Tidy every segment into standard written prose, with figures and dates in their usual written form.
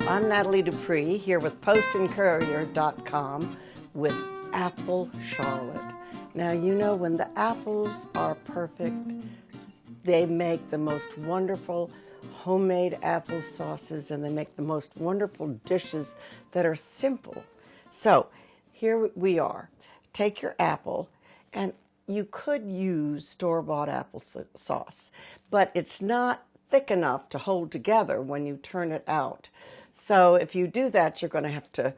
I'm Natalie Dupree here with PostandCourier.com with Apple Charlotte. Now, you know, when the apples are perfect, they make the most wonderful homemade apple sauces, and they make the most wonderful dishes that are simple. So here we are. Take your apple, and you could use store-bought apple sauce, but it's not thick enough to hold together when you turn it out. So if you do that, you're going to have to,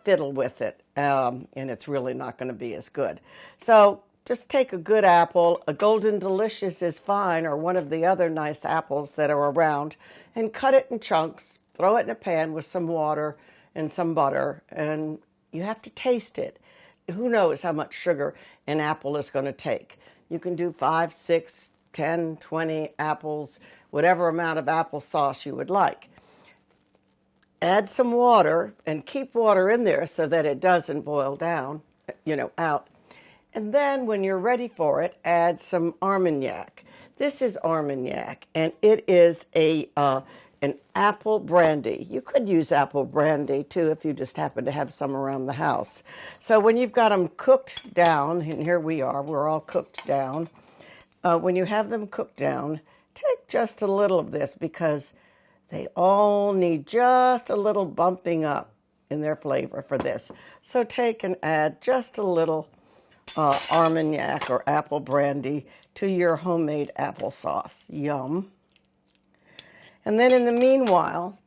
fiddle with it, and it's really not going to be as good. So just take a good apple. A Golden Delicious is fine, or one of the other nice apples that are around, and cut it in chunks. Throw it in a pan with some water and some butter, and you have to taste it. Who knows how much sugar an apple is going to take? You can do 5, 6, 10, 20 apples, whatever amount of applesauce you would like. Add some water and keep water in there so that it doesn't boil down, out. And then when you're ready for it, add some Armagnac. This is Armagnac, and it is an apple brandy. You could use apple brandy too if you just happen to have some around the house. So when you've got them cooked down, and here we are, we're all cooked down. When you have them cooked down, take just a little of this because they all need just a little bumping up in their flavor for this. So take and add just a little Armagnac or apple brandy to your homemade applesauce. Yum. And then in the meanwhile,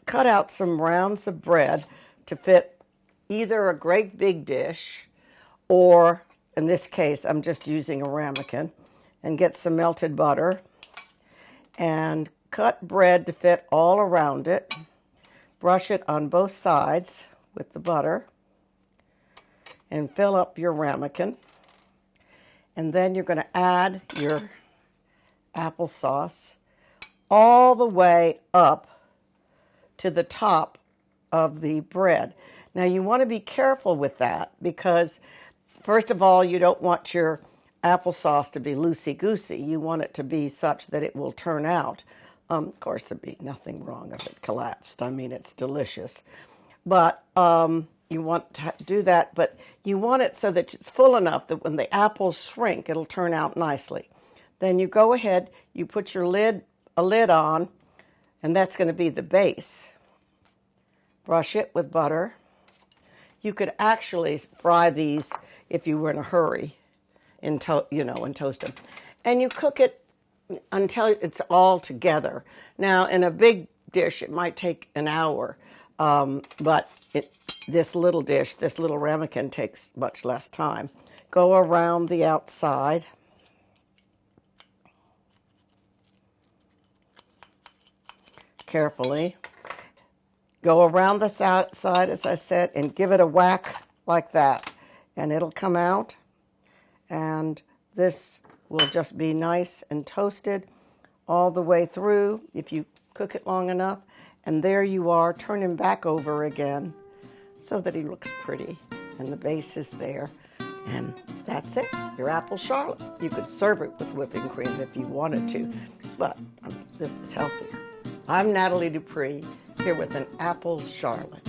cut out some rounds of bread to fit either a great big dish or, in this case, I'm just using a ramekin, and get some melted butter and cut bread to fit all around it. Brush it on both sides with the butter and fill up your ramekin. And then you're going to add your applesauce all the way up to the top of the bread. Now you want to be careful with that because, first of all, you don't want your applesauce to be loosey-goosey. You want it to be such that it will turn out. Of course, there'd be nothing wrong if it collapsed. I mean, it's delicious. But you want to do that, but you want it so that it's full enough that when the apples shrink, it'll turn out nicely. Then you go ahead, you put a lid on, and that's going to be the base. Brush it with butter. You could actually fry these if you were in a hurry and toast them. And you cook it until it's all together. Now, in a big dish, it might take an hour, but this little dish, this little ramekin, takes much less time. Go around the outside. Carefully. Go around the side, as I said, and give it a whack like that, and it'll come out. And this will just be nice and toasted all the way through if you cook it long enough. And there you are. Turn him back over again so that he looks pretty and the base is there. And that's it, your apple charlotte. You could serve it with whipping cream if you wanted to, but this is healthier. I'm Natalie Dupree here with an apple charlotte.